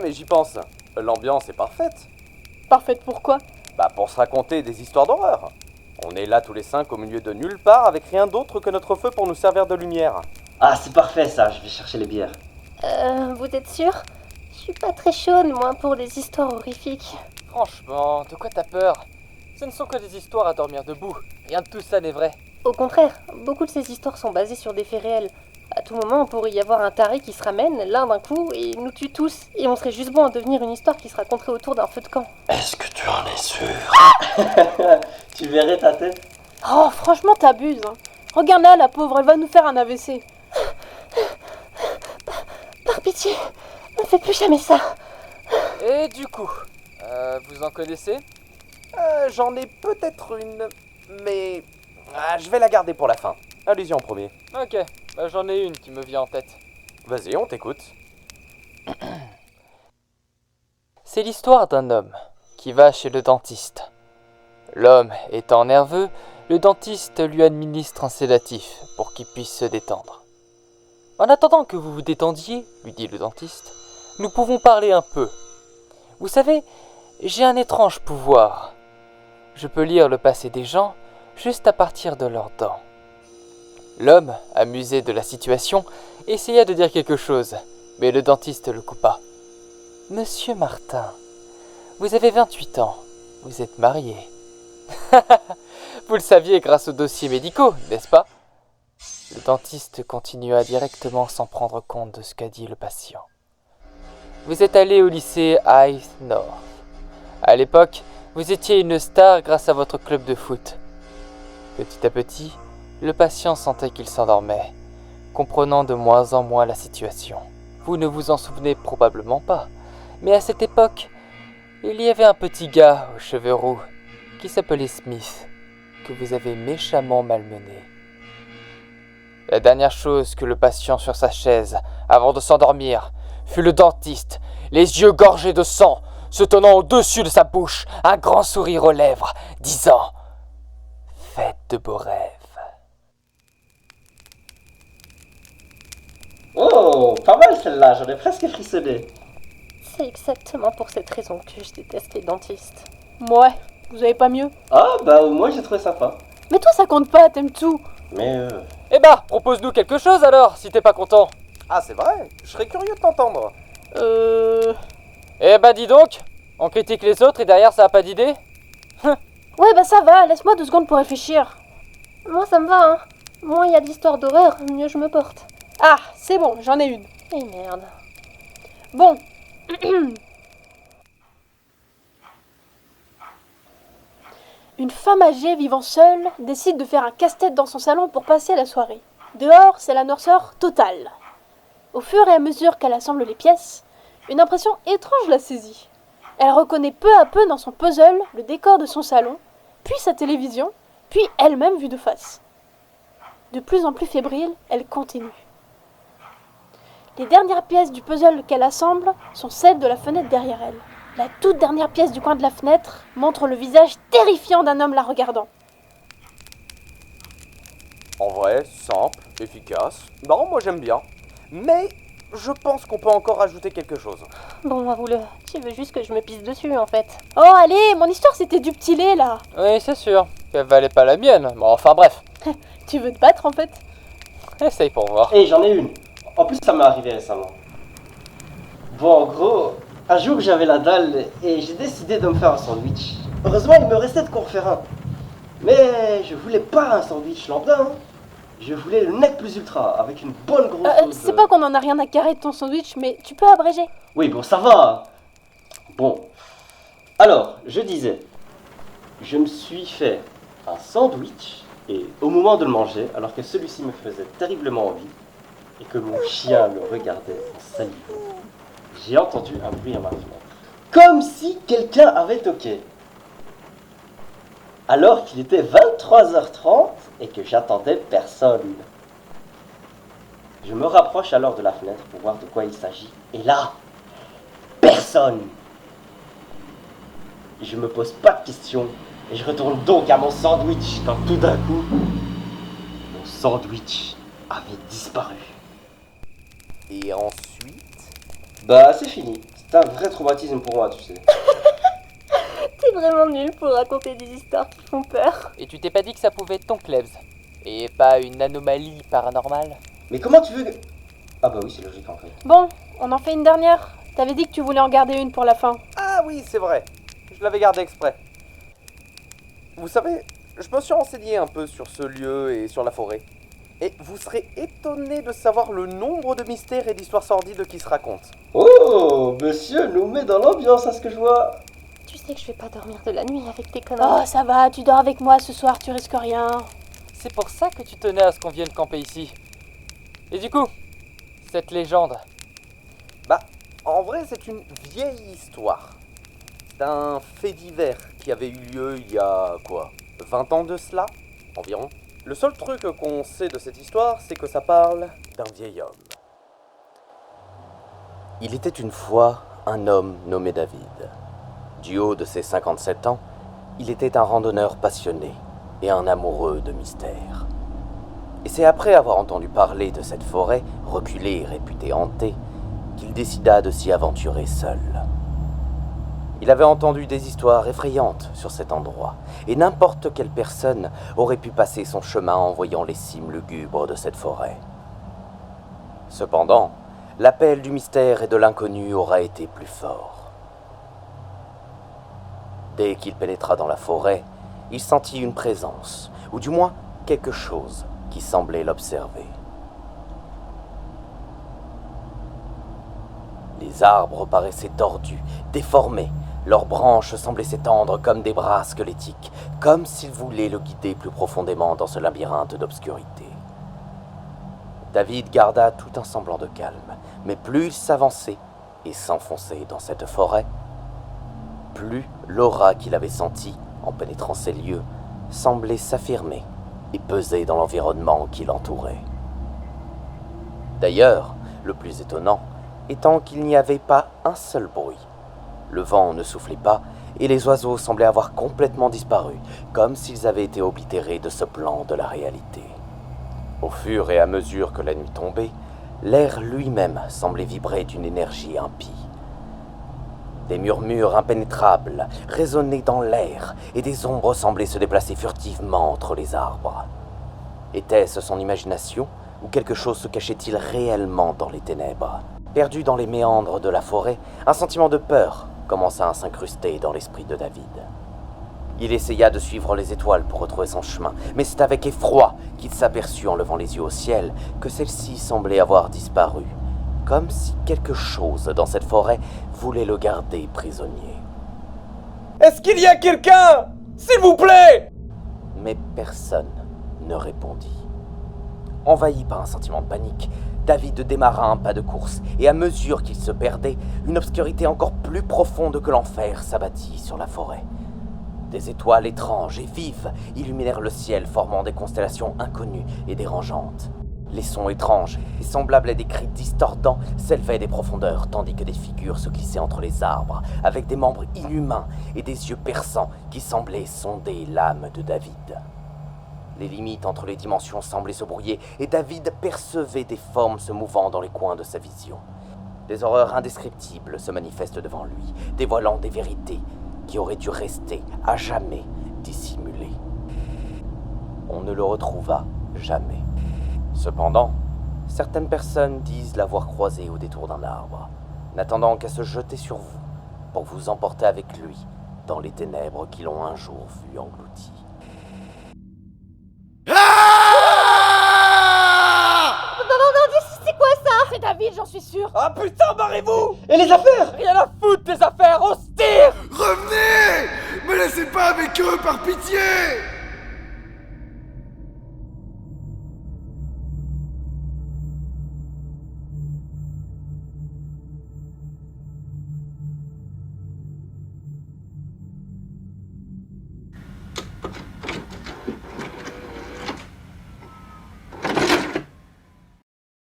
mais j'y pense. L'ambiance est parfaite. Parfaite pourquoi? Bah pour se raconter des histoires d'horreur. On est là tous les 5 au milieu de nulle part avec rien d'autre que notre feu pour nous servir de lumière. Ah, c'est parfait ça, je vais chercher les bières. Vous êtes sûr? Je suis pas très chaude, moi, pour les histoires horrifiques. Franchement, de quoi t'as peur? Ce ne sont que des histoires à dormir debout. Rien de tout ça n'est vrai. Au contraire, beaucoup de ces histoires sont basées sur des faits réels. À tout moment, on pourrait y avoir un taré qui se ramène, l'un d'un coup, et nous tue tous. Et on serait juste bon à devenir une histoire qui se raconterait autour d'un feu de camp. Est-ce que tu en es sûr? Tu verrais ta tête? Oh, franchement, t'abuses. Hein. Regarde là, la pauvre, elle va nous faire un AVC. Par pitié, ne faites plus jamais ça. Et du coup, vous en connaissez? J'en ai peut-être une, mais je vais la garder pour la fin. Allez-y en premier. Ok, bah j'en ai une qui me vient en tête. Vas-y, on t'écoute. C'est l'histoire d'un homme qui va chez le dentiste. L'homme étant nerveux, le dentiste lui administre un sédatif pour qu'il puisse se détendre. En attendant que vous vous détendiez, lui dit le dentiste, nous pouvons parler un peu. Vous savez, j'ai un étrange pouvoir. Je peux lire le passé des gens juste à partir de leurs dents. L'homme, amusé de la situation, essaya de dire quelque chose, mais le dentiste le coupa. « Monsieur Martin, vous avez 28 ans, vous êtes marié. » Vous le saviez grâce aux dossiers médicaux, n'est-ce pas? Le dentiste continua directement sans prendre compte de ce qu'a dit le patient. Vous êtes allé au lycée High North. À l'époque, vous étiez une star grâce à votre club de foot. Petit à petit, le patient sentait qu'il s'endormait, comprenant de moins en moins la situation. Vous ne vous en souvenez probablement pas, mais à cette époque, il y avait un petit gars aux cheveux roux qui s'appelait Smith, que vous avez méchamment malmené. La dernière chose que le patient sur sa chaise, avant de s'endormir, fut le dentiste, les yeux gorgés de sang, se tenant au-dessus de sa bouche, un grand sourire aux lèvres, disant « Faites de beaux rêves ». Oh, pas mal celle-là, j'en ai presque frissonné. C'est exactement pour cette raison que je déteste les dentistes. Ouais, vous avez pas mieux? Ah, bah au moins j'ai trouvé sympa. Mais toi, ça compte pas, t'aimes tout. Mais Eh bah, propose-nous quelque chose alors, si t'es pas content. Ah, c'est vrai, je serais curieux de t'entendre. Eh bah dis donc, on critique les autres et derrière ça a pas d'idée? Ouais, bah ça va, laisse-moi 2 secondes pour réfléchir. Moi, ça me va, hein. Moins il y a d'histoires d'horreur, mieux je me porte. Ah, c'est bon, j'en ai une. Eh merde. Bon. Une femme âgée vivant seule décide de faire un casse-tête dans son salon pour passer la soirée. Dehors, c'est la noirceur totale. Au fur et à mesure qu'elle assemble les pièces, une impression étrange la saisit. Elle reconnaît peu à peu dans son puzzle le décor de son salon, puis sa télévision, puis elle-même vue de face. De plus en plus fébrile, elle continue. Les dernières pièces du puzzle qu'elle assemble sont celles de la fenêtre derrière elle. La toute dernière pièce du coin de la fenêtre montre le visage terrifiant d'un homme la regardant. En vrai, simple, efficace. Non, moi j'aime bien. Mais je pense qu'on peut encore ajouter quelque chose. Bon, avoue-le, tu veux juste que je me pisse dessus, en fait. Oh allez, mon histoire c'était du petit lait là. Oui, c'est sûr, qu'elle valait pas la mienne. Bon, enfin bref, Tu veux te battre en fait? essaye pour voir. hey, j'en ai une. En plus, ça m'est arrivé récemment. Bon, en gros, un jour j'avais la dalle et j'ai décidé de me faire un sandwich. Heureusement, il me restait de quoi en faire un. Mais je voulais pas un sandwich lambda, hein. Je voulais le nec plus ultra, avec une bonne grosse dose C'est pas qu'on en a rien à carrer de ton sandwich, mais tu peux abréger. Oui, bon, ça va. Bon. Alors, je disais, je me suis fait un sandwich et au moment de le manger, alors que celui-ci me faisait terriblement envie et que mon chien le regardait en salivant, j'ai entendu un bruit à ma fenêtre. Comme si quelqu'un avait toqué. Alors qu'il était 23h30 et que j'attendais personne. Je me rapproche alors de la fenêtre pour voir de quoi il s'agit. Et là, personne. Je me pose pas de questions et je retourne donc à mon sandwich quand tout d'un coup, mon sandwich avait disparu. Et ensuite... Bah c'est fini. C'est un vrai traumatisme pour moi, tu sais. T'es vraiment nul pour raconter des histoires qui font peur. Et tu t'es pas dit que ça pouvait être ton Klebs, et pas une anomalie paranormale? Mais comment tu veux que... Ah bah oui, c'est logique en fait. Bon, on en fait une dernière. T'avais dit que tu voulais en garder une pour la fin. Ah oui, c'est vrai. Je l'avais gardé exprès. Vous savez, je me suis renseigné un peu sur ce lieu et sur la forêt. Et vous serez étonné de savoir le nombre de mystères et d'histoires sordides qui se racontent. Oh, monsieur nous met dans l'ambiance à ce que je vois. Tu sais que je vais pas dormir de la nuit avec tes conneries. Oh, ça va, tu dors avec moi ce soir, tu risques rien. C'est pour ça que tu tenais à ce qu'on vienne camper ici. Et du coup, cette légende, Bah, en vrai, c'est une vieille histoire. C'est un fait divers qui avait eu lieu il y a, 20 ans de cela, environ. Le seul truc qu'on sait de cette histoire, c'est que ça parle d'un vieil homme. Il était une fois un homme nommé David. Du haut de ses 57 ans, il était un randonneur passionné et un amoureux de mystère. Et c'est après avoir entendu parler de cette forêt, reculée et réputée hantée, qu'il décida de s'y aventurer seul. Il avait entendu des histoires effrayantes sur cet endroit, et n'importe quelle personne aurait pu passer son chemin en voyant les cimes lugubres de cette forêt. Cependant, l'appel du mystère et de l'inconnu aura été plus fort. Dès qu'il pénétra dans la forêt, il sentit une présence, ou du moins quelque chose qui semblait l'observer. Les arbres paraissaient tordus, déformés. Leurs branches semblaient s'étendre comme des bras squelettiques, comme s'ils voulaient le guider plus profondément dans ce labyrinthe d'obscurité. David garda tout un semblant de calme, mais plus il s'avançait et s'enfonçait dans cette forêt, plus l'aura qu'il avait sentie en pénétrant ces lieux semblait s'affirmer et peser dans l'environnement qui l'entourait. D'ailleurs, le plus étonnant étant qu'il n'y avait pas un seul bruit. Le vent ne soufflait pas et les oiseaux semblaient avoir complètement disparu, comme s'ils avaient été oblitérés de ce plan de la réalité. Au fur et à mesure que la nuit tombait, l'air lui-même semblait vibrer d'une énergie impie. Des murmures impénétrables résonnaient dans l'air et des ombres semblaient se déplacer furtivement entre les arbres. Était-ce son imagination ou quelque chose se cachait-il réellement dans les ténèbres ? Perdu dans les méandres de la forêt, un sentiment de peur commença à s'incruster dans l'esprit de David. Il essaya de suivre les étoiles pour retrouver son chemin, mais c'est avec effroi qu'il s'aperçut en levant les yeux au ciel que celle-ci semblait avoir disparu, comme si quelque chose dans cette forêt voulait le garder prisonnier. Est-ce qu'il y a quelqu'un ? S'il vous plaît ! Mais personne ne répondit. Envahi par un sentiment de panique, David démarra un pas de course, et à mesure qu'il se perdait, une obscurité encore plus profonde que l'enfer s'abattit sur la forêt. Des étoiles étranges et vives illuminèrent le ciel, formant des constellations inconnues et dérangeantes. Les sons étranges et semblables à des cris distordants s'élevaient des profondeurs, tandis que des figures se glissaient entre les arbres, avec des membres inhumains et des yeux perçants qui semblaient sonder l'âme de David. Les limites entre les dimensions semblaient se brouiller, et David percevait des formes se mouvant dans les coins de sa vision. Des horreurs indescriptibles se manifestent devant lui, dévoilant des vérités qui auraient dû rester à jamais dissimulées. On ne le retrouva jamais. Cependant, certaines personnes disent l'avoir croisé au détour d'un arbre, n'attendant qu'à se jeter sur vous pour vous emporter avec lui dans les ténèbres qui l'ont un jour vu englouti. C'est quoi ça ? C'est David, j'en suis sûre. Ah putain, barrez-vous ! Et les affaires ? rien à foutre des affaires, on se tire! Revenez! Me laissez pas avec eux, par pitié!